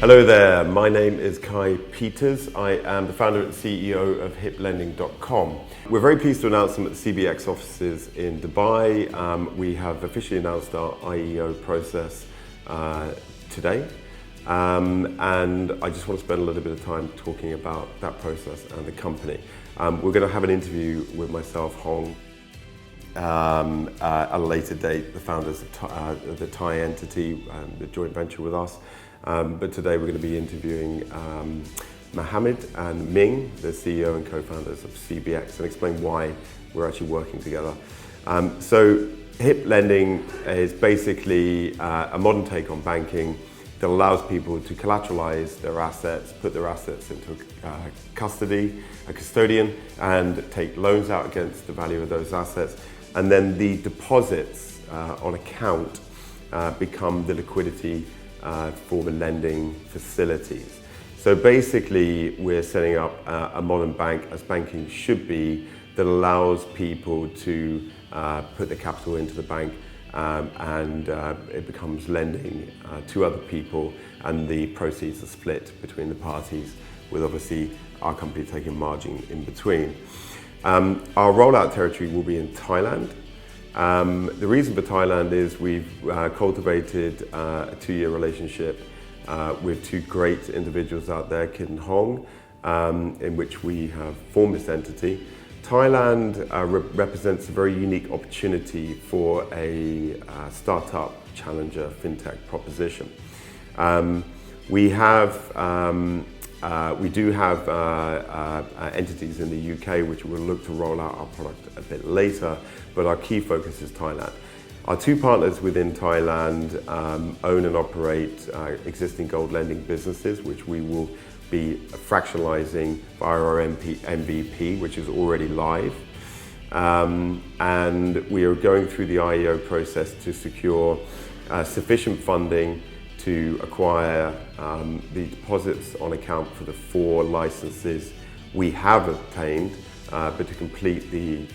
Hello there, my name is Kai Peters. I am the founder and CEO of hiplending.com. We're very pleased to announce them at the CBX offices in Dubai. We have officially announced our IEO process today. And I just want to spend a little bit of time talking about that process and the company. We're going to have an interview with myself, Hong, at a later date, the founders of the Thai entity, the joint venture with us. But today we're going to be interviewing Mohammed and Ming, the CEO and co-founders of CBX, and explain why we're actually working together. So HIP Lending is basically a modern take on banking that allows people to collateralize their assets, put their assets into a custodian, and take loans out against the value of those assets. And then the deposits on account become the liquidity for the lending facilities. So basically, we're setting up a modern bank, as banking should be, that allows people to put their capital into the bank and it becomes lending to other people, and the proceeds are split between the parties, with obviously our company taking margin in between. Our rollout territory will be in Thailand. The reason for Thailand is we've cultivated a 2-year relationship with two great individuals out there, Kit and Hong, in which we have formed this entity. Thailand represents a very unique opportunity for a startup challenger fintech proposition. We do have entities in the UK which we'll look to roll out our product a bit later, but our key focus is Thailand. Our two partners within Thailand own and operate existing gold lending businesses, which we will be fractionalizing via our MVP, which is already live. And we are going through the IEO process to secure sufficient funding to acquire the deposits on account for the 4 licenses we have obtained, but to complete the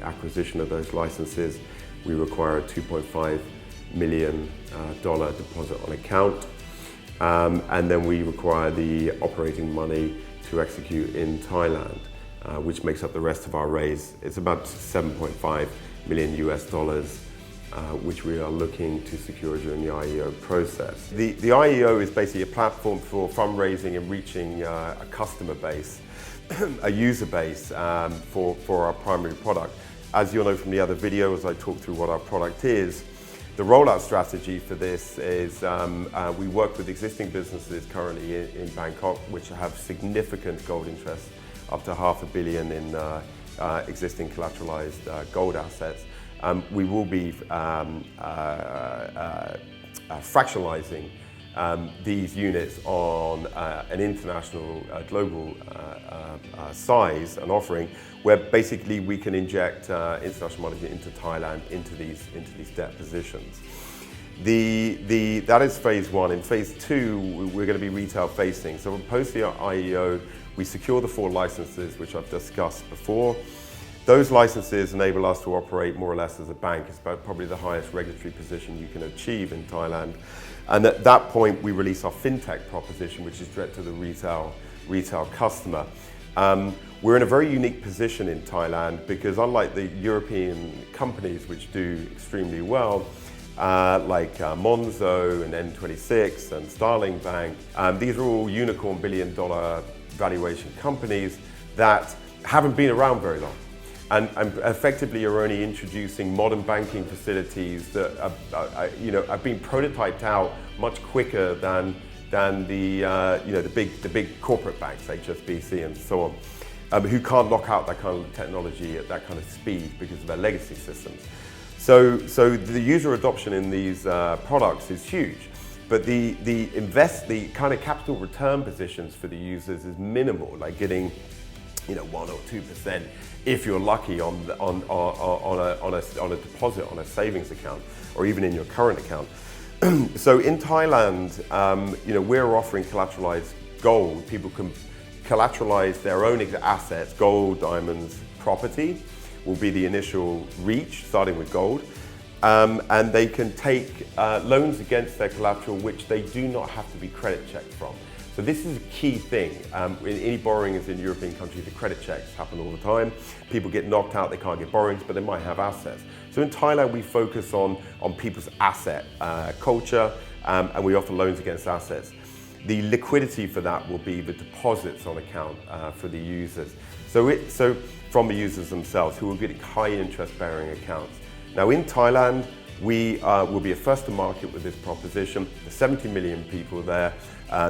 acquisition of those licenses, we require a $2.5 million deposit on account. And then we require the operating money to execute in Thailand, which makes up the rest of our raise. It's about $7.5 million US, which we are looking to secure during the IEO process. The IEO is basically a platform for fundraising and reaching a customer base, a user base for our primary product. As you'll know from the other videos, I talk through what our product is. The rollout strategy for this is we work with existing businesses currently in Bangkok, which have significant gold interest, up to $500 million in existing collateralized gold assets. We will be fractionalizing these units on an international, global size and offering, where basically we can inject international money into Thailand, into these debt positions. That is phase 1. In phase 2, we're going to be retail facing. So post the IEO, we secure the 4 licenses, which I've discussed before. Those licenses enable us to operate more or less as a bank. It's about probably the highest regulatory position you can achieve in Thailand. And at that point, we release our fintech proposition, which is direct to the retail customer. We're in a very unique position in Thailand because, unlike the European companies which do extremely well, like Monzo and N26 and Starling Bank, these are all unicorn billion-dollar valuation companies that haven't been around very long. And effectively, you're only introducing modern banking facilities that have been prototyped out much quicker than the big corporate banks, HSBC and so on, who can't knock out that kind of technology at that kind of speed because of their legacy systems. So the user adoption in these products is huge, but the kind of capital return positions for the users is minimal, like getting 1 or 2%. If you're lucky on a deposit on a savings account, or even in your current account. So in Thailand, we're offering collateralized gold. People can collateralize their own assets, gold, diamonds, property will be the initial reach, starting with gold. and they can take loans against their collateral which they do not have to be credit checked from. So this is a key thing. In any borrowings in European countries, the credit checks happen all the time. People get knocked out, they can't get borrowings, but they might have assets. So in Thailand, we focus on people's asset culture, and we offer loans against assets. The liquidity for that will be the deposits on account for the users. So from the users themselves, who will get high interest bearing accounts. Now in Thailand, we will be a first to market with this proposition. There's 70 million people there.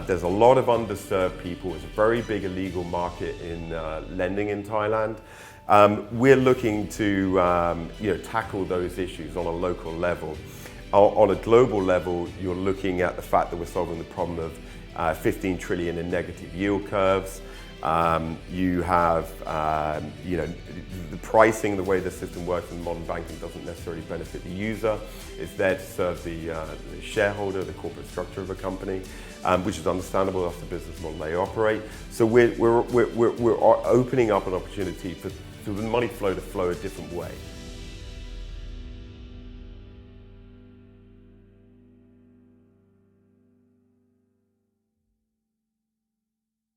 There's a lot of underserved people. It's a very big illegal market in lending in Thailand. We're looking to tackle those issues on a local level. On a global level, you're looking at the fact that we're solving the problem of 15 trillion in negative yield curves. You have, the pricing, the way the system works in modern banking doesn't necessarily benefit the user. It's there to serve the shareholder, the corporate structure of a company, which is understandable. That's the business model they operate. So we're opening up an opportunity for the money flow to flow a different way.